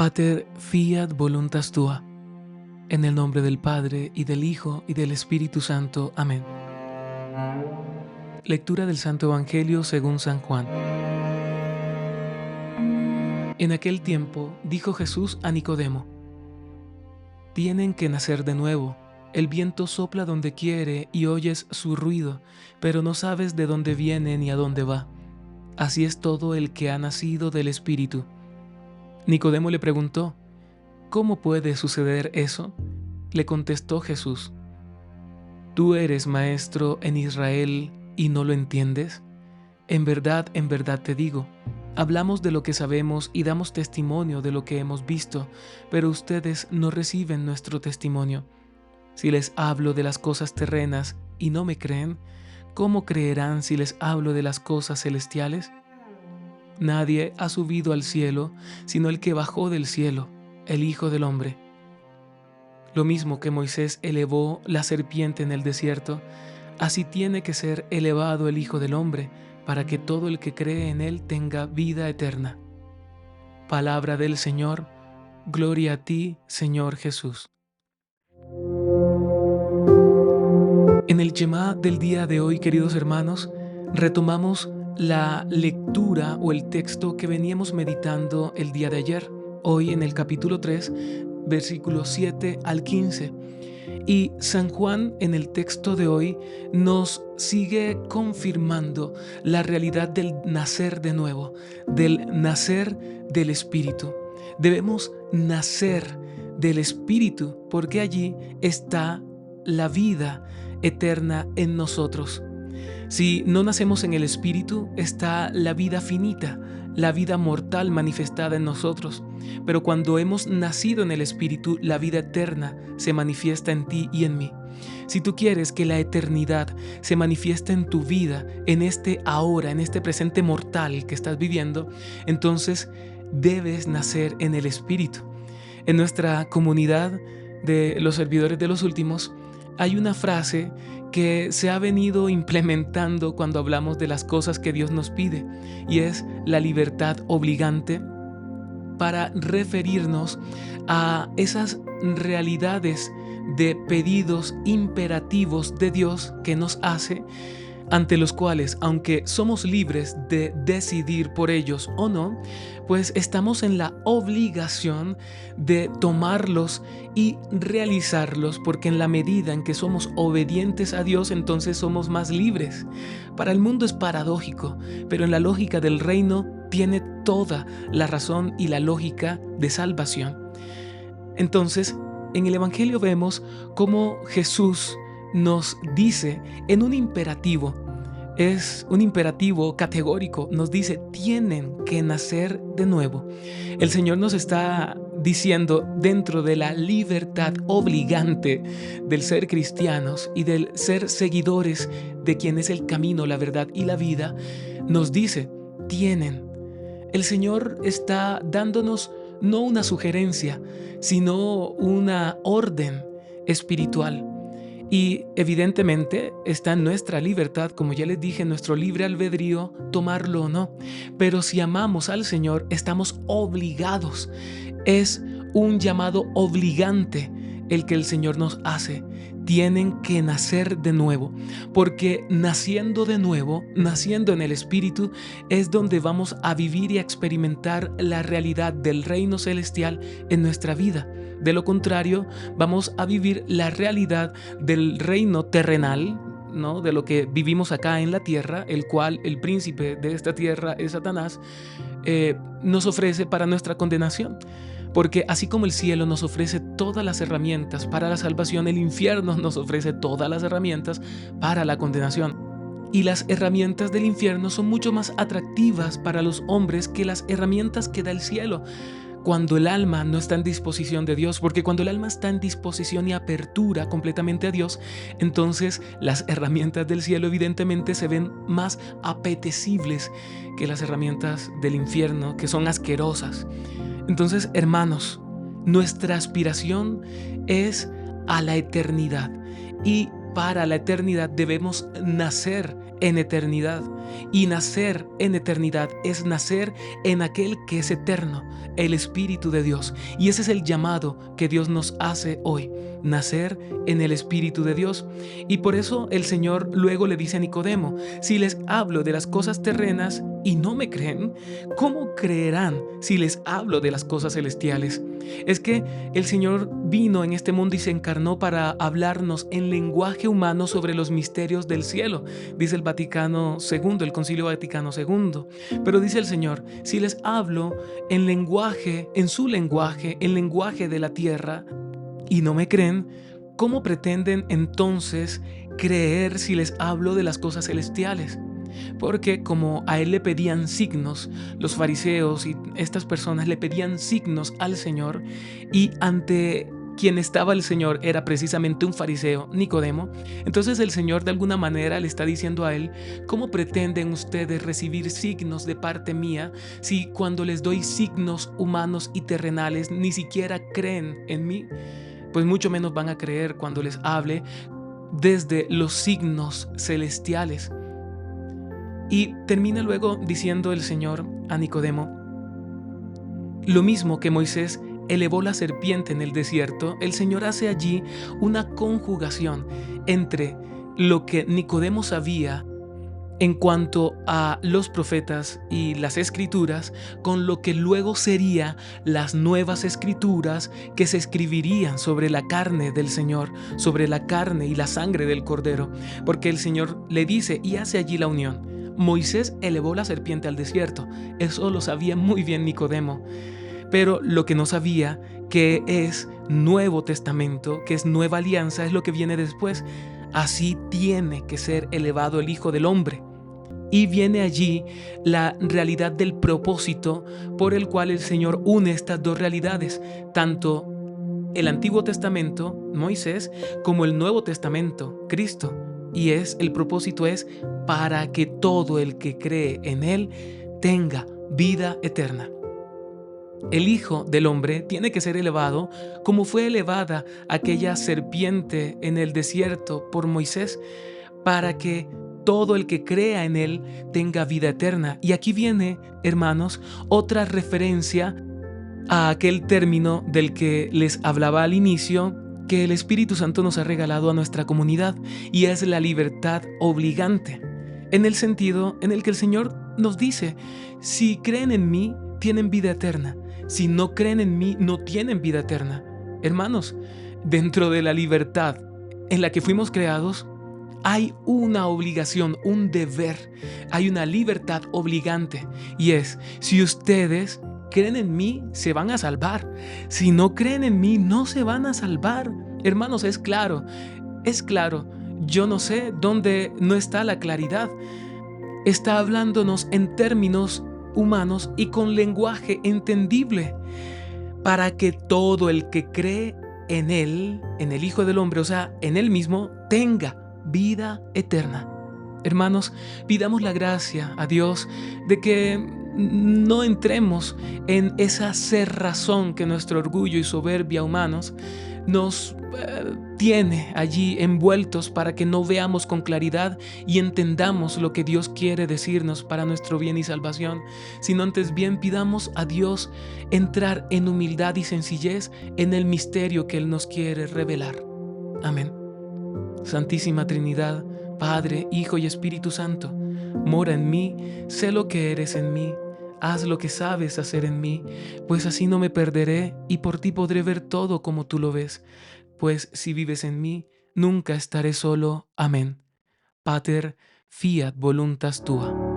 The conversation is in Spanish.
Pater, fiat voluntas tua. En el nombre del Padre, y del Hijo, y del Espíritu Santo. Amén. Lectura del Santo Evangelio según San Juan. En aquel tiempo dijo Jesús a Nicodemo: Tienen que nacer de nuevo. El viento sopla donde quiere y oyes su ruido, pero no sabes de dónde viene ni a dónde va. Así es todo el que ha nacido del Espíritu. Nicodemo le preguntó: ¿Cómo puede suceder eso? Le contestó Jesús: ¿Tú eres maestro en Israel y no lo entiendes? En verdad te digo, hablamos de lo que sabemos y damos testimonio de lo que hemos visto, pero ustedes no reciben nuestro testimonio. Si les hablo de las cosas terrenas y no me creen, ¿cómo creerán si les hablo de las cosas celestiales? Nadie ha subido al cielo, sino el que bajó del cielo, el Hijo del Hombre. Lo mismo que Moisés elevó la serpiente en el desierto, así tiene que ser elevado el Hijo del Hombre, para que todo el que cree en él tenga vida eterna. Palabra del Señor, gloria a ti, Señor Jesús. En el Shema del día de hoy, queridos hermanos, retomamos la lectura o el texto que veníamos meditando el día de ayer, hoy en el capítulo 3, versículos 7 al 15. Y San Juan en el texto de hoy nos sigue confirmando la realidad del nacer de nuevo, del nacer del Espíritu. Debemos nacer del Espíritu porque allí está la vida eterna en nosotros. Si no nacemos en el Espíritu, está la vida finita, la vida mortal manifestada en nosotros. Pero cuando hemos nacido en el Espíritu, la vida eterna se manifiesta en ti y en mí. Si tú quieres que la eternidad se manifieste en tu vida, en este ahora, en este presente mortal que estás viviendo, entonces debes nacer en el Espíritu. En nuestra comunidad de los servidores de los últimos, hay una frase que se ha venido implementando cuando hablamos de las cosas que Dios nos pide, y es la libertad obligante, para referirnos a esas realidades de pedidos imperativos de Dios que nos hace, ante los cuales, aunque somos libres de decidir por ellos o no, pues estamos en la obligación de tomarlos y realizarlos, porque en la medida en que somos obedientes a Dios, entonces somos más libres. Para el mundo es paradójico, pero en la lógica del reino tiene toda la razón y la lógica de salvación. Entonces, en el Evangelio vemos cómo Jesús nos dice en un imperativo, es un imperativo categórico, nos dice: tienen que nacer de nuevo. El Señor nos está diciendo, dentro de la libertad obligante del ser cristianos y del ser seguidores de quien es el camino, la verdad y la vida, nos dice: tienen. El Señor está dándonos no una sugerencia, sino una orden espiritual. Y evidentemente está en nuestra libertad, como ya les dije, en nuestro libre albedrío, tomarlo o no. Pero si amamos al Señor, estamos obligados. Es un llamado obligante el que el Señor nos hace. Tienen que nacer de nuevo, porque naciendo de nuevo, naciendo en el Espíritu, es donde vamos a vivir y a experimentar la realidad del reino celestial en nuestra vida. De lo contrario, vamos a vivir la realidad del reino terrenal, ¿no? De lo que vivimos acá en la tierra, el cual el príncipe de esta tierra es Satanás, nos ofrece para nuestra condenación. Porque así como el cielo nos ofrece todas las herramientas para la salvación, el infierno nos ofrece todas las herramientas para la condenación. Y las herramientas del infierno son mucho más atractivas para los hombres que las herramientas que da el cielo, cuando el alma no está en disposición de Dios. Porque cuando el alma está en disposición y apertura completamente a Dios, entonces las herramientas del cielo evidentemente se ven más apetecibles que las herramientas del infierno, que son asquerosas. Entonces, hermanos, nuestra aspiración es a la eternidad, y para la eternidad debemos nacer en eternidad. Y nacer en eternidad es nacer en aquel que es eterno, el Espíritu de Dios. Y ese es el llamado que Dios nos hace hoy, nacer en el Espíritu de Dios. Y por eso el Señor luego le dice a Nicodemo: si les hablo de las cosas terrenas y no me creen, ¿cómo creerán si les hablo de las cosas celestiales? Es que el Señor vino en este mundo y se encarnó para hablarnos en lenguaje humano sobre los misterios del cielo, dice el Vaticano II, el Concilio Vaticano II. Pero dice el Señor: si les hablo en lenguaje, en su lenguaje, en lenguaje de la tierra, y no me creen, ¿cómo pretenden entonces creer si les hablo de las cosas celestiales? Porque como a él le pedían signos, los fariseos y estas personas le pedían signos al Señor, y ante quien estaba el Señor era precisamente un fariseo, Nicodemo. Entonces el Señor de alguna manera le está diciendo a él: ¿cómo pretenden ustedes recibir signos de parte mía si cuando les doy signos humanos y terrenales ni siquiera creen en mí? Pues mucho menos van a creer cuando les hable desde los signos celestiales. Y termina luego diciendo el Señor a Nicodemo: lo mismo que Moisés elevó la serpiente en el desierto, el Señor hace allí una conjugación entre lo que Nicodemo sabía en cuanto a los profetas y las escrituras, con lo que luego sería las nuevas escrituras que se escribirían sobre la carne del Señor, sobre la carne y la sangre del Cordero, porque el Señor le dice y hace allí la unión. Moisés elevó la serpiente al desierto, eso lo sabía muy bien Nicodemo, pero lo que no sabía, que es Nuevo Testamento, que es nueva alianza, es lo que viene después. Así tiene que ser elevado el Hijo del Hombre. Y viene allí la realidad del propósito por el cual el Señor une estas dos realidades, tanto el Antiguo Testamento, Moisés, como el Nuevo Testamento, Cristo. Y el propósito es para que todo el que cree en Él tenga vida eterna. El Hijo del Hombre tiene que ser elevado como fue elevada aquella serpiente en el desierto por Moisés, para que todo el que crea en Él tenga vida eterna. Y aquí viene, hermanos, otra referencia a aquel término del que les hablaba al inicio, que el Espíritu Santo nos ha regalado a nuestra comunidad, y es la libertad obligante, en el sentido en el que el Señor nos dice: si creen en mí, tienen vida eterna. Si no creen en mí, no tienen vida eterna. Hermanos, dentro de la libertad en la que fuimos creados, hay una obligación, un deber, hay una libertad obligante, y es: si ustedes creen en mí, se van a salvar. Si no creen en mí, no se van a salvar. Hermanos, es claro, es claro. Yo no sé dónde no está la claridad. Está hablándonos en términos humanos y con lenguaje entendible, para que todo el que cree en Él, en el Hijo del Hombre, o sea, en Él mismo, tenga vida eterna. Hermanos, pidamos la gracia a Dios de que no entremos en esa cerrazón que nuestro orgullo y soberbia humanos nos tiene allí envueltos, para que no veamos con claridad y entendamos lo que Dios quiere decirnos para nuestro bien y salvación, sino antes bien pidamos a Dios entrar en humildad y sencillez en el misterio que Él nos quiere revelar. Amén. Santísima Trinidad, Padre, Hijo y Espíritu Santo, mora en mí, sé lo que eres en mí, haz lo que sabes hacer en mí, pues así no me perderé y por ti podré ver todo como tú lo ves, pues si vives en mí, nunca estaré solo. Amén. Pater, fiat voluntas tua.